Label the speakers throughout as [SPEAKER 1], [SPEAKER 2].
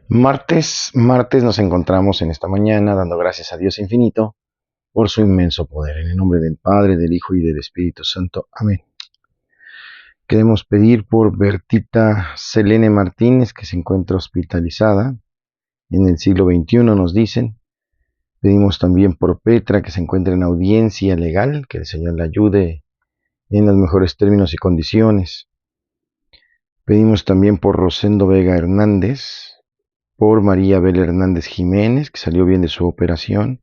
[SPEAKER 1] Martes nos encontramos en esta mañana dando gracias a Dios infinito por su inmenso poder. En el nombre del Padre, del Hijo y del Espíritu Santo. Amén. Queremos pedir por Bertita Selene Martínez, que se encuentra hospitalizada en el siglo XXI, nos dicen. Pedimos también por Petra, que se encuentra en audiencia legal, que el Señor la ayude en los mejores términos y condiciones. Pedimos también por Rosendo Vega Hernández, por María Abel Hernández Jiménez, que salió bien de su operación.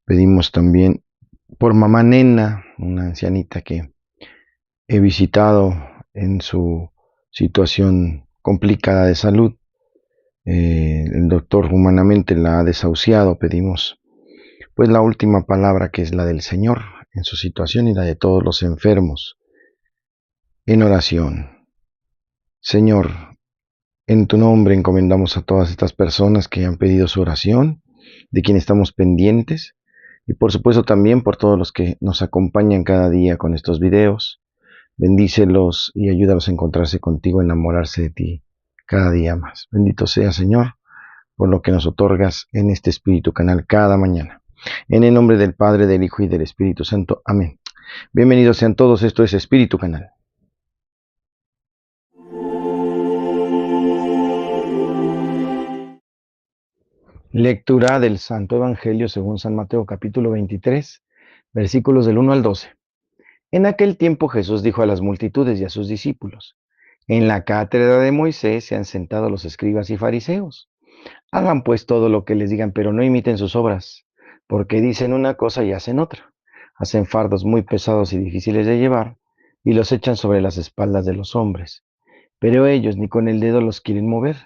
[SPEAKER 1] Pedimos también por mamá Nena, una ancianita que he visitado en su situación complicada de salud. El doctor humanamente la ha desahuciado. Pedimos pues la última palabra, que es la del Señor en su situación y la de todos los enfermos. En oración. Señor, en tu nombre encomendamos a todas estas personas que han pedido su oración, de quien estamos pendientes, y por supuesto también por todos los que nos acompañan cada día con estos videos. Bendícelos y ayúdalos a encontrarse contigo, a enamorarse de ti cada día más. Bendito sea, Señor, por lo que nos otorgas en este Espíritu Canal cada mañana. En el nombre del Padre, del Hijo y del Espíritu Santo. Amén. Bienvenidos sean todos, esto es Espíritu Canal. Lectura del Santo Evangelio según San Mateo capítulo 23, versículos del 1 al 12. En aquel tiempo Jesús dijo a las multitudes y a sus discípulos: En la cátedra de Moisés se han sentado los escribas y fariseos. Hagan pues todo lo que les digan, pero no imiten sus obras, porque dicen una cosa y hacen otra. Hacen fardos muy pesados y difíciles de llevar, y los echan sobre las espaldas de los hombres. Pero ellos ni con el dedo los quieren mover.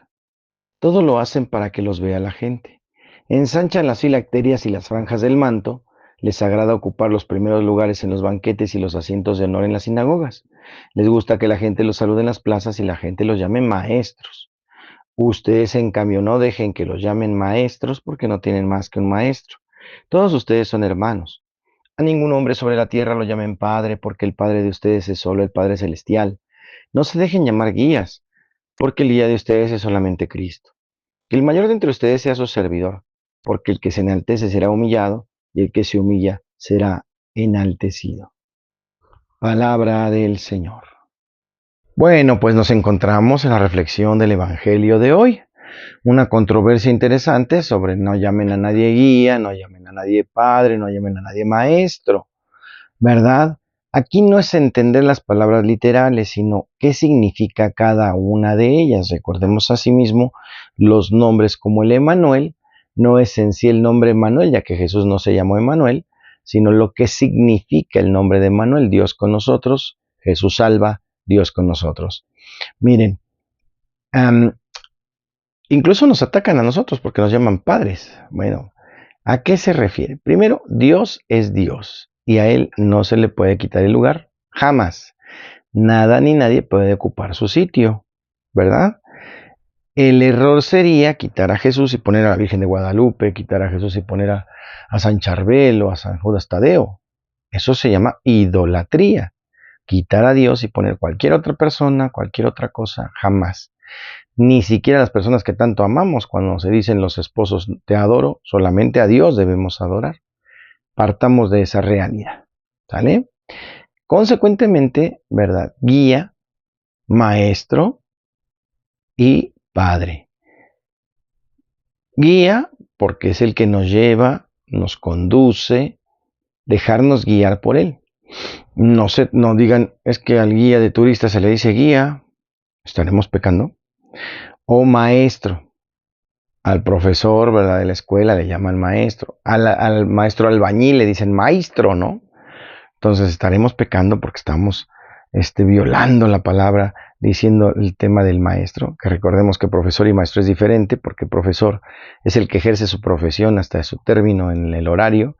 [SPEAKER 1] Todo lo hacen para que los vea la gente. Ensanchan las filacterias y las franjas del manto. Les agrada ocupar los primeros lugares en los banquetes y los asientos de honor en las sinagogas. Les gusta que la gente los salude en las plazas y la gente los llame maestros. Ustedes, en cambio, no dejen que los llamen maestros, porque no tienen más que un maestro. Todos ustedes son hermanos. A ningún hombre sobre la tierra lo llamen padre, porque el Padre de ustedes es solo el Padre celestial. No se dejen llamar guías, porque el guía de ustedes es solamente Cristo. Que el mayor de entre ustedes sea su servidor, porque el que se enaltece será humillado, y el que se humilla será enaltecido. Palabra del Señor. Bueno, pues nos encontramos en la reflexión del Evangelio de hoy. Una controversia interesante sobre no llamen a nadie guía, no llamen a nadie padre, no llamen a nadie maestro, ¿verdad? Aquí no es entender las palabras literales, sino qué significa cada una de ellas. Recordemos asimismo los nombres como el Emanuel. No es en sí el nombre Emanuel, ya que Jesús no se llamó Emanuel, sino lo que significa el nombre de Emanuel: Dios con nosotros, Jesús salva, Dios con nosotros. Miren, incluso nos atacan a nosotros porque nos llaman padres. Bueno, ¿a qué se refiere? Primero, Dios es Dios y a Él no se le puede quitar el lugar, jamás. Nada ni nadie puede ocupar su sitio, ¿verdad? El error sería quitar a Jesús y poner a la Virgen de Guadalupe, quitar a Jesús y poner a San Charbel o a San Judas Tadeo. Eso se llama idolatría. Quitar a Dios y poner cualquier otra persona, cualquier otra cosa, jamás. Ni siquiera las personas que tanto amamos. Cuando se dicen los esposos te adoro, solamente a Dios debemos adorar. Partamos de esa realidad, ¿sale? Consecuentemente, ¿verdad? Guía, maestro y padre. Guía porque es el que nos lleva, nos conduce, dejarnos guiar por él. No digan, es que al guía de turistas se le dice guía, estaremos pecando. O maestro. Al profesor, ¿verdad?, de la escuela le llaman maestro. Al maestro albañil le dicen maestro, ¿no? Entonces estaremos pecando porque estamos violando la palabra, diciendo el tema del maestro. Que recordemos que profesor y maestro es diferente, porque profesor es el que ejerce su profesión hasta su término en el horario,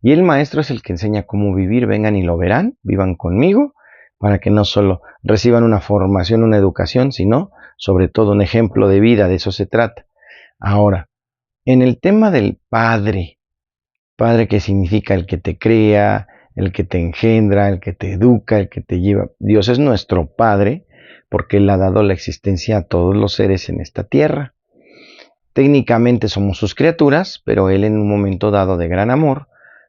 [SPEAKER 1] y el maestro es el que enseña cómo vivir. Vengan y lo verán, vivan conmigo, para que no solo reciban una formación, una educación, sino sobre todo un ejemplo de vida. De eso se trata. Ahora, en el tema del padre, padre que significa el que te crea, el que te engendra, el que te educa, el que te lleva. Dios es nuestro Padre porque Él ha dado la existencia a todos los seres en esta tierra. Técnicamente somos sus criaturas, pero Él en un momento dado de gran amor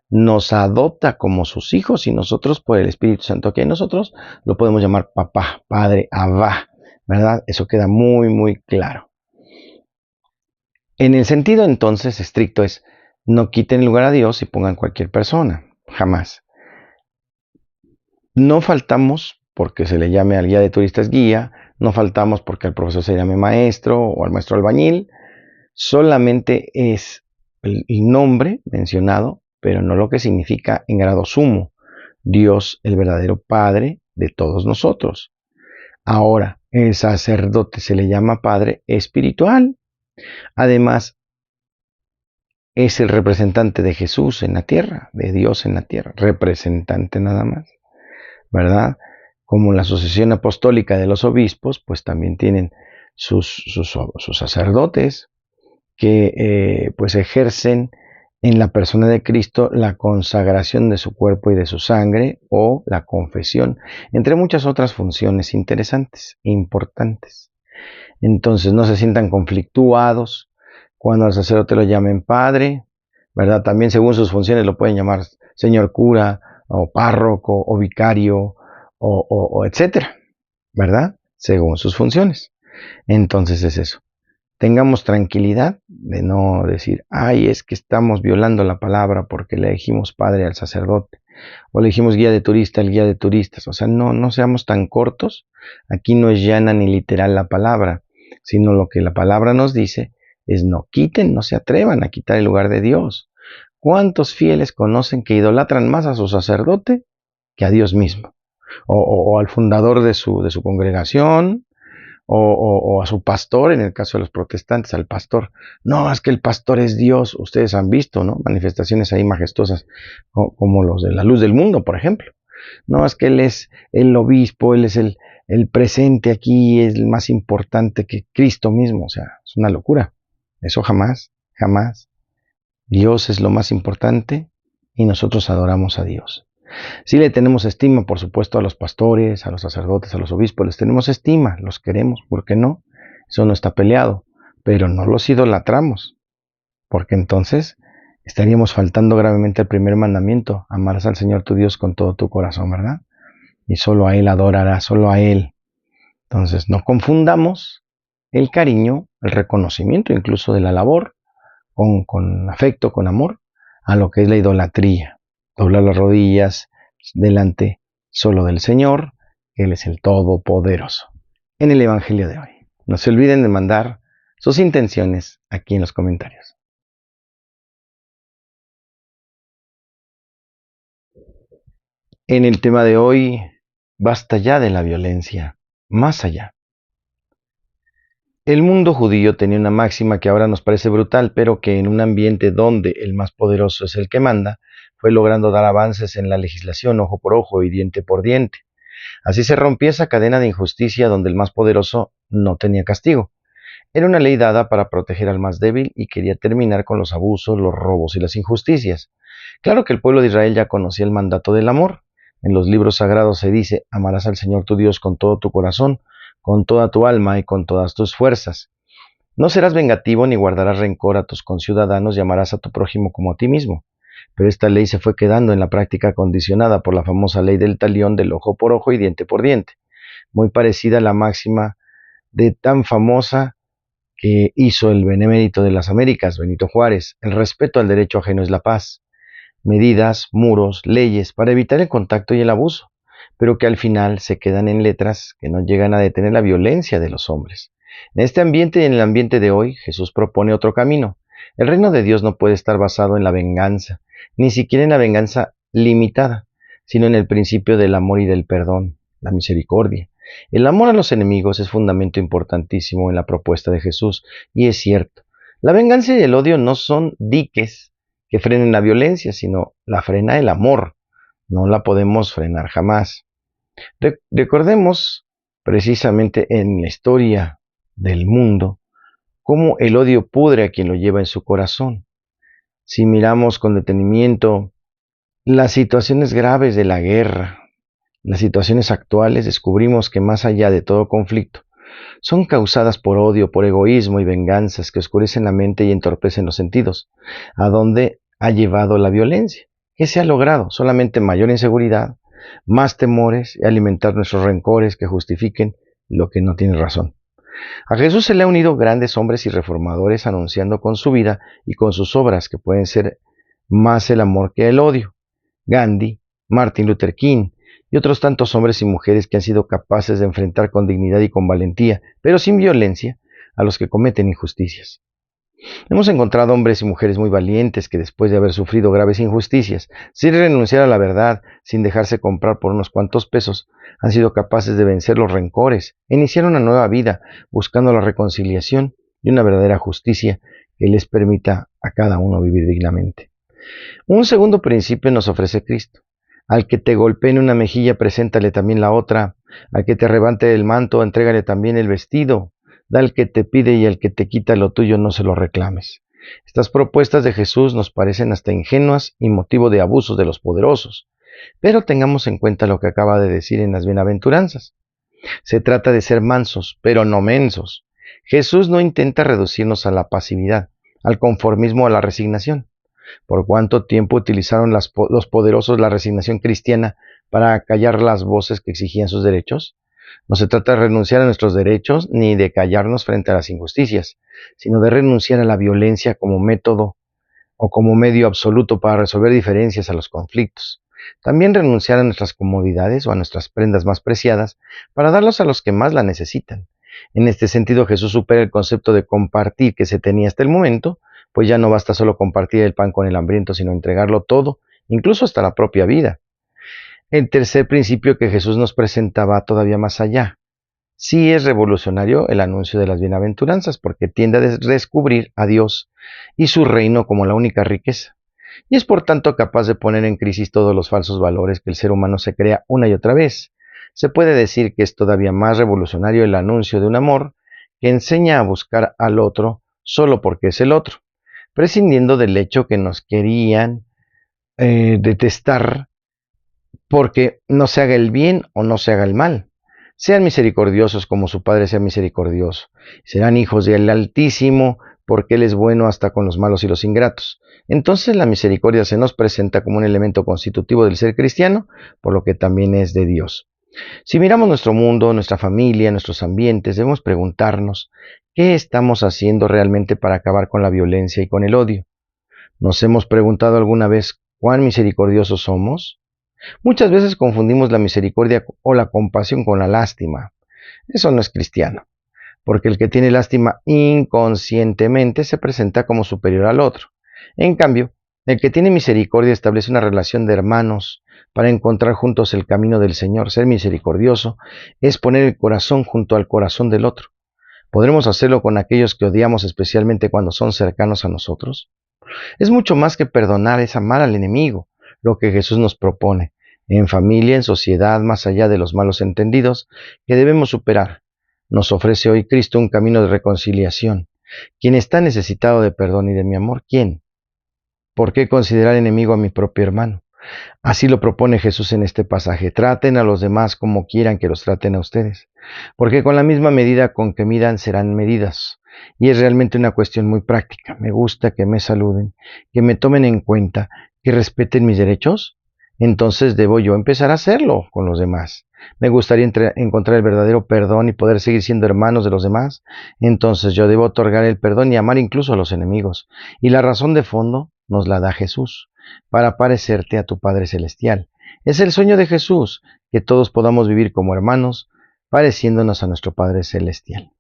[SPEAKER 1] nos adopta como sus hijos y nosotros por el Espíritu Santo que hay en nosotros lo podemos llamar papá, padre, abba, ¿verdad? Eso queda muy, muy claro. En el sentido entonces estricto es, no quiten el lugar a Dios y pongan cualquier persona, jamás. No faltamos porque se le llame al guía de turistas guía, no faltamos porque al profesor se llame maestro o al maestro albañil, solamente es el nombre mencionado, pero no lo que significa en grado sumo. Dios, el verdadero Padre de todos nosotros. Ahora, el sacerdote se le llama Padre espiritual. Además, es el representante de Jesús en la tierra, de Dios en la tierra, representante nada más, ¿verdad? Como la sucesión apostólica de los obispos, pues también tienen sus sacerdotes que pues ejercen en la persona de Cristo la consagración de su cuerpo y de su sangre o la confesión, entre muchas otras funciones interesantes e importantes. Entonces no se sientan conflictuados cuando al sacerdote lo llamen padre, ¿verdad? También según sus funciones lo pueden llamar señor cura o párroco o vicario o etcétera, ¿verdad? Según sus funciones. Entonces es eso. Tengamos tranquilidad de no decir, ay, es que estamos violando la palabra porque le dijimos padre al sacerdote, o le dijimos guía de turista al guía de turistas. O sea, no seamos tan cortos. Aquí no es llana ni literal la palabra, sino lo que la palabra nos dice es no quiten, no se atrevan a quitar el lugar de Dios. ¿Cuántos fieles conocen que idolatran más a su sacerdote que a Dios mismo? O al fundador de su congregación, o a su pastor, en el caso de los protestantes, al pastor. No, es que el pastor es Dios. Ustedes han visto, ¿no? Manifestaciones ahí majestuosas, como los de la luz del mundo, por ejemplo. No, es que él es el obispo, él es el presente aquí, es el más importante que Cristo mismo. O sea, es una locura. Eso jamás, jamás. Dios es lo más importante y nosotros adoramos a Dios. Sí le tenemos estima, por supuesto, a los pastores, a los sacerdotes, a los obispos, les tenemos estima, los queremos, ¿por qué no? Eso no está peleado, pero no los idolatramos, porque entonces estaríamos faltando gravemente al primer mandamiento, amarás al Señor tu Dios con todo tu corazón, ¿verdad? Y solo a Él adorarás, solo a Él. Entonces, no confundamos el cariño, el reconocimiento incluso de la labor, con afecto, con amor, a lo que es la idolatría. Doblar las rodillas delante solo del Señor, Él es el Todopoderoso. En el Evangelio de hoy. No se olviden de mandar sus intenciones aquí en los comentarios. En el tema de hoy, basta ya de la violencia, más allá. El mundo judío tenía una máxima que ahora nos parece brutal, pero que en un ambiente donde el más poderoso es el que manda, fue logrando dar avances en la legislación ojo por ojo y diente por diente. Así se rompía esa cadena de injusticia donde el más poderoso no tenía castigo. Era una ley dada para proteger al más débil y quería terminar con los abusos, los robos y las injusticias. Claro que el pueblo de Israel ya conocía el mandato del amor. En los libros sagrados se dice, amarás al Señor tu Dios con todo tu corazón, con toda tu alma y con todas tus fuerzas. No serás vengativo ni guardarás rencor a tus conciudadanos y amarás a tu prójimo como a ti mismo. Pero esta ley se fue quedando en la práctica condicionada por la famosa ley del talión del ojo por ojo y diente por diente, muy parecida a la máxima de tan famosa que hizo el benemérito de las Américas, Benito Juárez: el respeto al derecho ajeno es la paz. Medidas, muros, leyes para evitar el contacto y el abuso, pero que al final se quedan en letras que no llegan a detener la violencia de los hombres. En este ambiente y en el ambiente de hoy, Jesús propone otro camino. El reino de Dios no puede estar basado en la venganza, ni siquiera en la venganza limitada, sino en el principio del amor y del perdón, la misericordia. El amor a los enemigos es fundamento importantísimo en la propuesta de Jesús, y es cierto. La venganza y el odio no son diques que frenen la violencia, sino la frena el amor. No la podemos frenar jamás. Recordemos precisamente en la historia del mundo cómo el odio pudre a quien lo lleva en su corazón. Si miramos con detenimiento las situaciones graves de la guerra, las situaciones actuales, descubrimos que más allá de todo conflicto, son causadas por odio, por egoísmo y venganzas que oscurecen la mente y entorpecen los sentidos. ¿A dónde ha llevado la violencia? ¿Qué se ha logrado? Solamente mayor inseguridad, más temores y alimentar nuestros rencores que justifiquen lo que no tiene razón. A Jesús se le han unido grandes hombres y reformadores anunciando con su vida y con sus obras que pueden ser más el amor que el odio. Gandhi, Martin Luther King y otros tantos hombres y mujeres que han sido capaces de enfrentar con dignidad y con valentía, pero sin violencia, a los que cometen injusticias. Hemos encontrado hombres y mujeres muy valientes que después de haber sufrido graves injusticias, sin renunciar a la verdad, sin dejarse comprar por unos cuantos pesos, han sido capaces de vencer los rencores e iniciar una nueva vida buscando la reconciliación y una verdadera justicia que les permita a cada uno vivir dignamente. Un segundo principio nos ofrece Cristo. Al que te golpee en una mejilla, preséntale también la otra. Al que te arrebate el manto, entrégale también el vestido. Da al que te pide y al que te quita lo tuyo, no se lo reclames. Estas propuestas de Jesús nos parecen hasta ingenuas y motivo de abusos de los poderosos. Pero tengamos en cuenta lo que acaba de decir en las bienaventuranzas. Se trata de ser mansos, pero no mensos. Jesús no intenta reducirnos a la pasividad, al conformismo o a la resignación. ¿Por cuánto tiempo utilizaron los poderosos la resignación cristiana para acallar las voces que exigían sus derechos? No se trata de renunciar a nuestros derechos ni de callarnos frente a las injusticias, sino de renunciar a la violencia como método o como medio absoluto para resolver diferencias a los conflictos. También renunciar a nuestras comodidades o a nuestras prendas más preciadas para darlos a los que más la necesitan. En este sentido, Jesús supera el concepto de compartir que se tenía hasta el momento, pues ya no basta solo compartir el pan con el hambriento, sino entregarlo todo, incluso hasta la propia vida. El tercer principio que Jesús nos presenta va todavía más allá. Sí es revolucionario el anuncio de las bienaventuranzas, porque tiende a descubrir a Dios y su reino como la única riqueza. Y es por tanto capaz de poner en crisis todos los falsos valores que el ser humano se crea una y otra vez. Se puede decir que es todavía más revolucionario el anuncio de un amor que enseña a buscar al otro solo porque es el otro, prescindiendo del hecho que nos querían detestar porque no se haga el bien o no se haga el mal. Sean misericordiosos como su Padre sea misericordioso. Serán hijos del Altísimo porque Él es bueno hasta con los malos y los ingratos. Entonces la misericordia se nos presenta como un elemento constitutivo del ser cristiano, por lo que también es de Dios. Si miramos nuestro mundo, nuestra familia, nuestros ambientes, debemos preguntarnos ¿qué estamos haciendo realmente para acabar con la violencia y con el odio? ¿Nos hemos preguntado alguna vez cuán misericordiosos somos? Muchas veces confundimos la misericordia o la compasión con la lástima. Eso no es cristiano, porque el que tiene lástima inconscientemente se presenta como superior al otro. En cambio, el que tiene misericordia establece una relación de hermanos para encontrar juntos el camino del Señor. Ser misericordioso es poner el corazón junto al corazón del otro. ¿Podremos hacerlo con aquellos que odiamos, especialmente cuando son cercanos a nosotros? Es mucho más que perdonar, es amar al enemigo, lo que Jesús nos propone, en familia, en sociedad, más allá de los malos entendidos, que debemos superar. Nos ofrece hoy Cristo un camino de reconciliación. ¿Quién está necesitado de perdón y de mi amor? ¿Quién? ¿Por qué considerar enemigo a mi propio hermano? Así lo propone Jesús en este pasaje. Traten a los demás como quieran que los traten a ustedes, porque con la misma medida con que midan serán medidas. Y es realmente una cuestión muy práctica. Me gusta que me saluden, que me tomen en cuenta, que respeten mis derechos. Entonces debo yo empezar a hacerlo con los demás. Me gustaría encontrar el verdadero perdón y poder seguir siendo hermanos de los demás. Entonces yo debo otorgar el perdón y amar incluso a los enemigos. Y la razón de fondo nos la da Jesús, para parecerte a tu Padre Celestial. Es el sueño de Jesús, que todos podamos vivir como hermanos, pareciéndonos a nuestro Padre Celestial.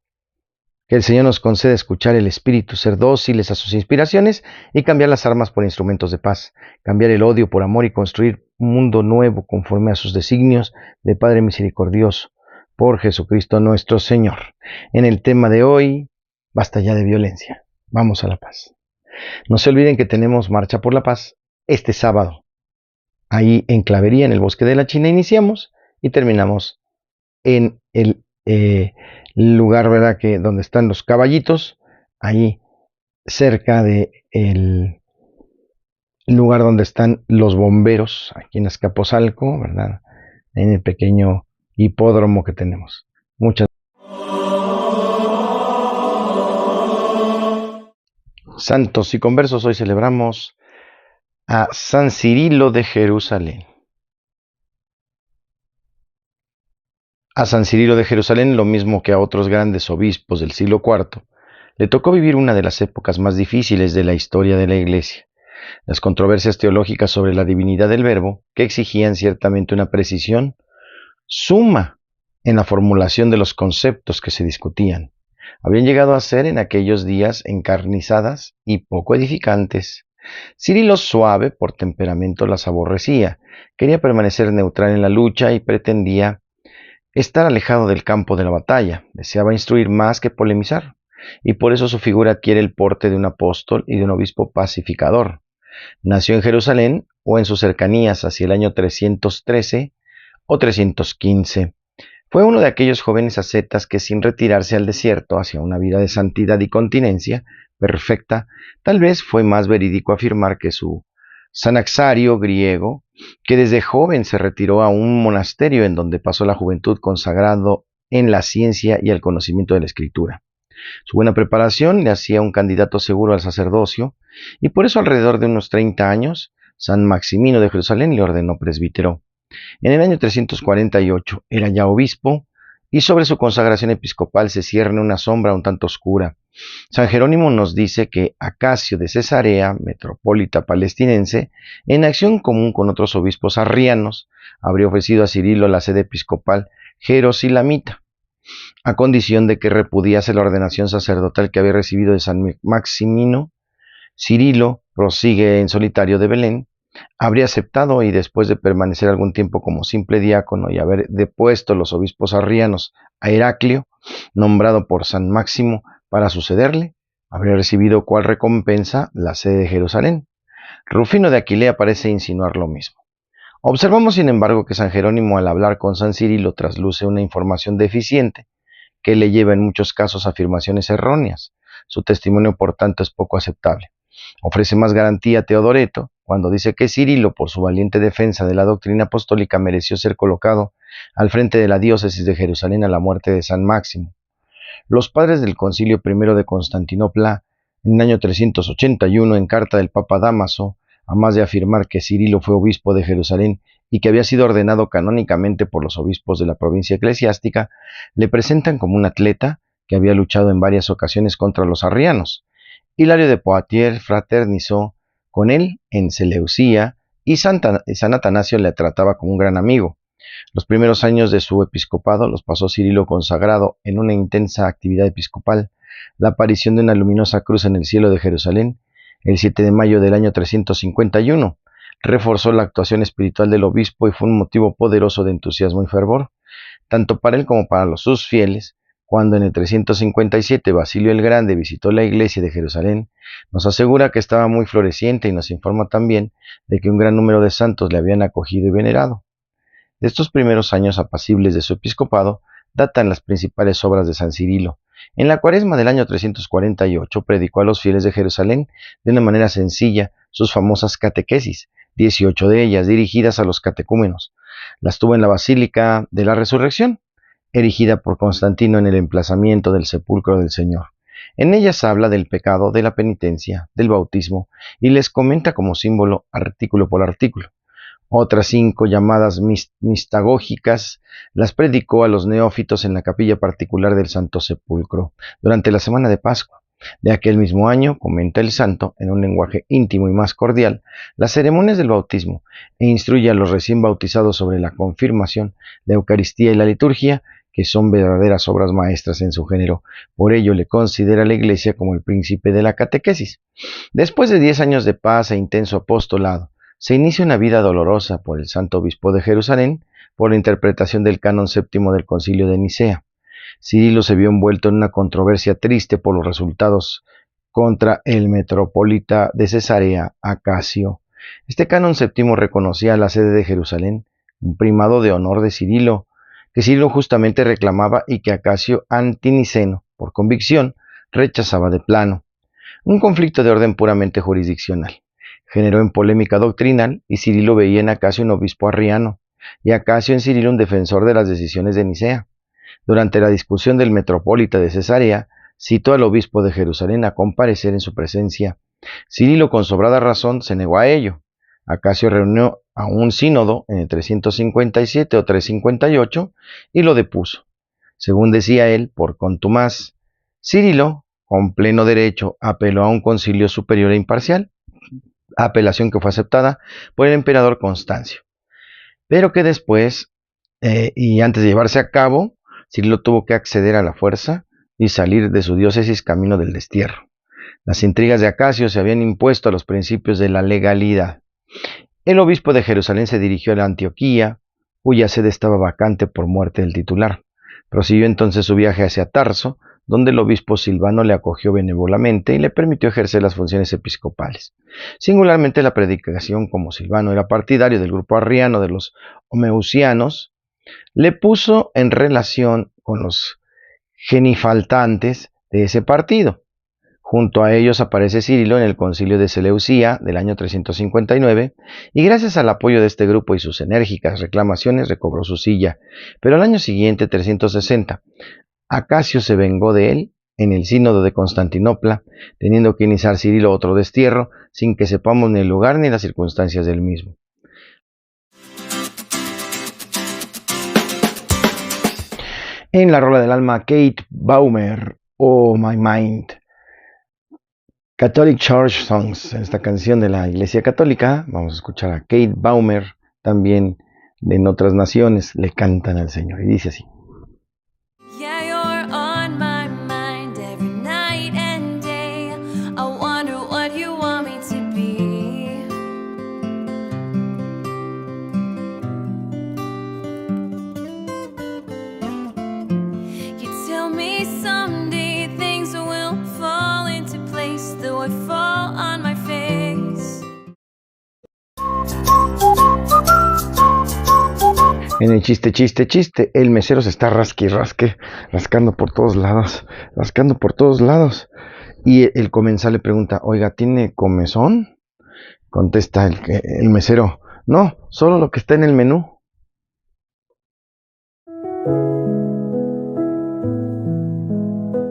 [SPEAKER 1] Que el Señor nos conceda escuchar el Espíritu, ser dóciles a sus inspiraciones y cambiar las armas por instrumentos de paz, cambiar el odio por amor y construir un mundo nuevo conforme a sus designios de Padre misericordioso, por Jesucristo nuestro Señor. En el tema de hoy, basta ya de violencia, vamos a la paz. No se olviden que tenemos Marcha por la Paz este sábado. Ahí en Clavería, en el Bosque de la China, iniciamos y terminamos en el lugar, ¿verdad?, donde están los caballitos, ahí cerca de el lugar donde están los bomberos, aquí en Azcapotzalco, ¿verdad?, en el pequeño hipódromo que tenemos. Muchas gracias. Santos y conversos, hoy celebramos a San Cirilo de Jerusalén. A San Cirilo de Jerusalén, lo mismo que a otros grandes obispos del siglo IV, le tocó vivir una de las épocas más difíciles de la historia de la Iglesia. Las controversias teológicas sobre la divinidad del Verbo, que exigían ciertamente una precisión suma en la formulación de los conceptos que se discutían, habían llegado a ser en aquellos días encarnizadas y poco edificantes. Cirilo, suave por temperamento, las aborrecía, quería permanecer neutral en la lucha y pretendía estar alejado del campo de la batalla, deseaba instruir más que polemizar, y por eso su figura adquiere el porte de un apóstol y de un obispo pacificador. Nació en Jerusalén o en sus cercanías hacia el año 313 o 315. Fue uno de aquellos jóvenes ascetas que, sin retirarse al desierto hacia una vida de santidad y continencia perfecta, tal vez fue más verídico afirmar que su Sanaxario griego, que desde joven se retiró a un monasterio en donde pasó la juventud consagrado en la ciencia y el conocimiento de la escritura. Su buena preparación le hacía un candidato seguro al sacerdocio, y por eso alrededor de unos 30 años, San Maximino de Jerusalén le ordenó presbítero. En el año 348 era ya obispo, y sobre su consagración episcopal se cierne una sombra un tanto oscura. San Jerónimo nos dice que Acasio de Cesarea, metropolita palestinense, en acción común con otros obispos arrianos, habría ofrecido a Cirilo la sede episcopal jerosilamita, a condición de que repudiase la ordenación sacerdotal que había recibido de San Maximino. Cirilo prosigue en solitario de Belén, habría aceptado, y después de permanecer algún tiempo como simple diácono y haber depuesto los obispos arrianos a Heraclio, nombrado por San Máximo para sucederle, habría recibido cual recompensa la sede de Jerusalén. Rufino de Aquilea parece insinuar lo mismo. Observamos, sin embargo, que San Jerónimo, al hablar con San Cirilo, trasluce una información deficiente que le lleva en muchos casos a afirmaciones erróneas. Su testimonio, por tanto, es poco aceptable. Ofrece más garantía a Teodoreto cuando dice que Cirilo, por su valiente defensa de la doctrina apostólica, mereció ser colocado al frente de la diócesis de Jerusalén a la muerte de San Máximo. Los padres del Concilio I de Constantinopla, en el año 381, en carta del Papa Dámaso, a más de afirmar que Cirilo fue obispo de Jerusalén y que había sido ordenado canónicamente por los obispos de la provincia eclesiástica, le presentan como un atleta que había luchado en varias ocasiones contra los arrianos. Hilario de Poitiers fraternizó con él en Seleucía y San Atanasio le trataba como un gran amigo. Los primeros años de su episcopado los pasó Cirilo consagrado en una intensa actividad episcopal. La aparición de una luminosa cruz en el cielo de Jerusalén, el 7 de mayo del año 351, reforzó la actuación espiritual del obispo y fue un motivo poderoso de entusiasmo y fervor, tanto para él como para sus fieles. Cuando en el 357 Basilio el Grande visitó la iglesia de Jerusalén, nos asegura que estaba muy floreciente y nos informa también de que un gran número de santos le habían acogido y venerado. De estos primeros años apacibles de su episcopado datan las principales obras de San Cirilo. En la Cuaresma del año 348 predicó a los fieles de Jerusalén de una manera sencilla sus famosas catequesis, 18 de ellas dirigidas a los catecúmenos. Las tuvo en la Basílica de la Resurrección, erigida por Constantino en el emplazamiento del sepulcro del Señor. En ellas habla del pecado, de la penitencia, del bautismo, y les comenta como símbolo artículo por artículo. Otras 5 llamadas mistagógicas las predicó a los neófitos en la capilla particular del Santo Sepulcro durante la semana de Pascua. De aquel mismo año, comenta el santo, en un lenguaje íntimo y más cordial, las ceremonias del bautismo e instruye a los recién bautizados sobre la confirmación, la Eucaristía y la liturgia, que son verdaderas obras maestras en su género. Por ello le considera la Iglesia como el príncipe de la catequesis. Después de 10 años de paz e intenso apostolado, se inicia una vida dolorosa por el santo obispo de Jerusalén por la interpretación del canon séptimo del Concilio de Nicea. Cirilo se vio envuelto en una controversia triste por los resultados contra el metropolita de Cesarea, Acasio. Este canon séptimo reconocía la sede de Jerusalén, un primado de honor de Cirilo, que Cirilo justamente reclamaba y que Acasio antiniceno, por convicción, rechazaba de plano. Un conflicto de orden puramente jurisdiccional. Generó en polémica doctrinal y Cirilo veía en Acasio un obispo arriano y Acasio en Cirilo un defensor de las decisiones de Nicea. Durante la discusión del metropolita de Cesarea, citó al obispo de Jerusalén a comparecer en su presencia. Cirilo, con sobrada razón, se negó a ello. Acasio reunió a un sínodo en el 357 o 358 y lo depuso. Según decía él, por contumaz. Cirilo, con pleno derecho, apeló a un concilio superior e imparcial, apelación que fue aceptada por el emperador Constancio, pero que después, y antes de llevarse a cabo, Cirilo tuvo que acceder a la fuerza y salir de su diócesis camino del destierro. Las intrigas de Acasio se habían impuesto a los principios de la legalidad. El obispo de Jerusalén se dirigió a la Antioquía, cuya sede estaba vacante por muerte del titular. Prosiguió entonces su viaje hacia Tarso, donde el obispo Silvano le acogió benévolamente y le permitió ejercer las funciones episcopales. Singularmente, la predicación, como Silvano era partidario del grupo arriano de los homeusianos, le puso en relación con los genifaltantes de ese partido. Junto a ellos aparece Cirilo en el concilio de Seleucía del año 359, y gracias al apoyo de este grupo y sus enérgicas reclamaciones recobró su silla. Pero al año siguiente, 360, Acasio se vengó de él en el sínodo de Constantinopla, teniendo que iniciar Cirilo otro destierro, sin que sepamos ni el lugar ni las circunstancias del mismo. En la rola del alma, Kate Baumer, Oh My Mind, Catholic Church Songs, esta canción de la Iglesia Católica. Vamos a escuchar a Kate Baumer, también en otras naciones le cantan al Señor, y dice así.
[SPEAKER 2] Yeah, you're on my mind every night and day. I wonder what you want me to be. You tell me someday things will fall into place, though I fall on my face.
[SPEAKER 1] En el chiste, chiste, chiste, el mesero se está rascando por todos lados. Y el comensal le pregunta, oiga, ¿tiene comezón? Contesta el mesero, no, solo lo que está en el menú.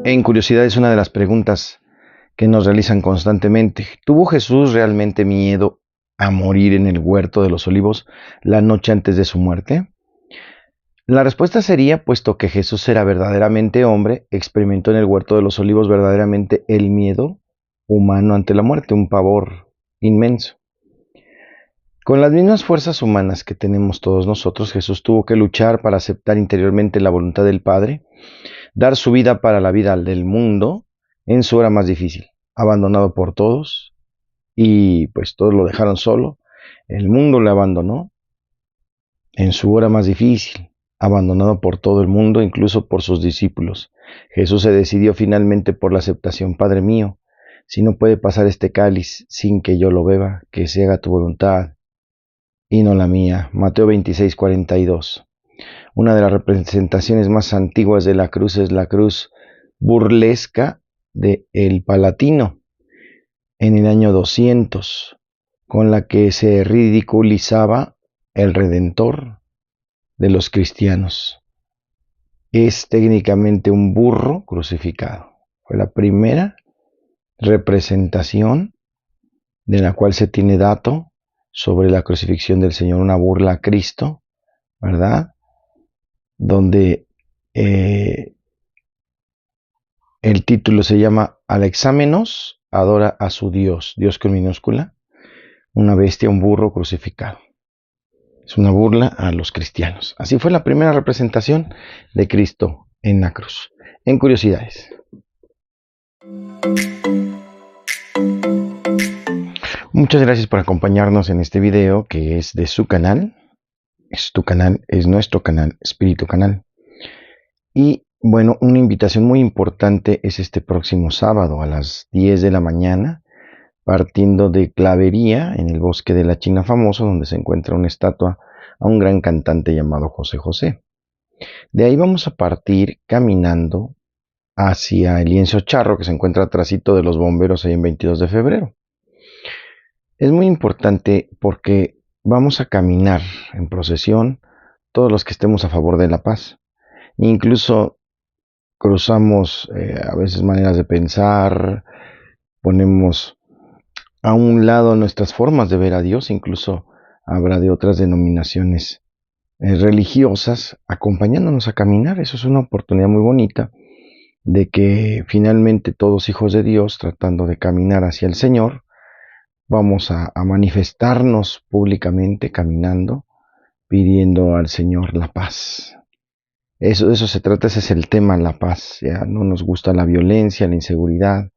[SPEAKER 1] En curiosidad, es una de las preguntas que nos realizan constantemente. ¿Tuvo Jesús realmente miedo a morir en el huerto de los olivos la noche antes de su muerte? La respuesta sería, puesto que Jesús era verdaderamente hombre, experimentó en el huerto de los olivos verdaderamente el miedo humano ante la muerte, un pavor inmenso. Con las mismas fuerzas humanas que tenemos todos nosotros, Jesús tuvo que luchar para aceptar interiormente la voluntad del Padre, dar su vida para la vida del mundo en su hora más difícil, abandonado por todos, y pues todos lo dejaron solo. El mundo le abandonó en su hora más difícil, abandonado por todo el mundo, incluso por sus discípulos. Jesús se decidió finalmente por la aceptación. Padre mío, si no puede pasar este cáliz sin que yo lo beba, que se haga tu voluntad y no la mía. Mateo 26:42. Una de las representaciones más antiguas de la cruz es la cruz burlesca de El Palatino en el año 200, con la que se ridiculizaba el Redentor de los cristianos. Es técnicamente un burro crucificado. Fue la primera representación de la cual se tiene dato sobre la crucifixión del Señor, una burla a Cristo, ¿verdad? Donde el título se llama Alexámenos adora a su Dios, Dios con minúscula, una bestia, un burro crucificado. Es una burla a los cristianos. Así fue la primera representación de Cristo en la cruz. En curiosidades. Muchas gracias por acompañarnos en este video que es de su canal. Es tu canal, es nuestro canal, Espíritu Canal. Y bueno, una invitación muy importante es este próximo sábado a las 10 de la mañana, partiendo de Clavería, en el bosque de la China famoso, donde se encuentra una estatua a un gran cantante llamado José José. De ahí vamos a partir caminando hacia el lienzo charro que se encuentra atrásito de los bomberos ahí en 22 de febrero. Es muy importante porque vamos a caminar en procesión todos los que estemos a favor de la paz. Incluso cruzamos a veces maneras de pensar, ponemos a un lado nuestras formas de ver a Dios, incluso habrá de otras denominaciones religiosas acompañándonos a caminar. Eso es una oportunidad muy bonita de que finalmente todos hijos de Dios, tratando de caminar hacia el Señor, vamos a manifestarnos públicamente caminando, pidiendo al Señor la paz. De eso se trata, ese es el tema, la paz. Ya no nos gusta la violencia, la inseguridad,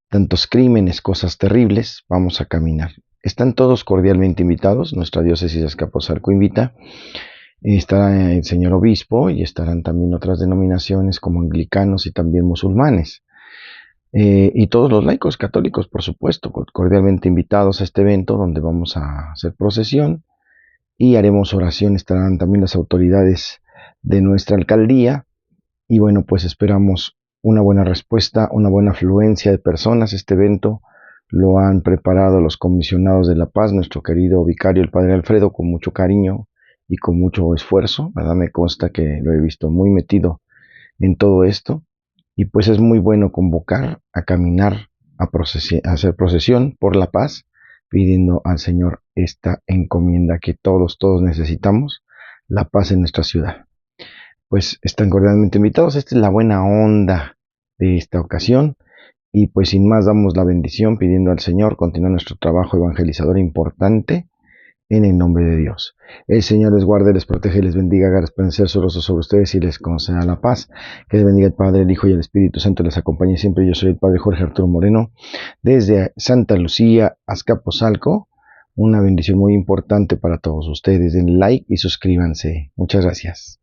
[SPEAKER 1] tantos crímenes, cosas terribles. Vamos a caminar. Están todos cordialmente invitados. Nuestra diócesis de Azcapotzalco invita. Estará el señor obispo y estarán también otras denominaciones como anglicanos y también musulmanes. Y todos los laicos católicos, por supuesto, cordialmente invitados a este evento donde vamos a hacer procesión y haremos oración. Estarán también las autoridades de nuestra alcaldía y bueno, pues esperamos una buena respuesta, una buena afluencia de personas. Este evento lo han preparado los comisionados de la paz, nuestro querido vicario, el padre Alfredo, con mucho cariño y con mucho esfuerzo, ¿verdad? Me consta que lo he visto muy metido en todo esto y pues es muy bueno convocar a caminar, a hacer procesión por la paz, pidiendo al Señor esta encomienda que todos necesitamos, la paz en nuestra ciudad. Pues están cordialmente invitados. Esta es la buena onda de esta ocasión. Y pues sin más damos la bendición pidiendo al Señor continuar nuestro trabajo evangelizador importante en el nombre de Dios. El Señor les guarde, les protege, les bendiga, haga resplandecer su rostro sobre ustedes y les conceda la paz. Que les bendiga el Padre, el Hijo y el Espíritu Santo, les acompañe siempre. Yo soy el Padre Jorge Arturo Moreno, desde Santa Lucía, Azcapotzalco. Una bendición muy importante para todos ustedes. Den like y suscríbanse. Muchas gracias.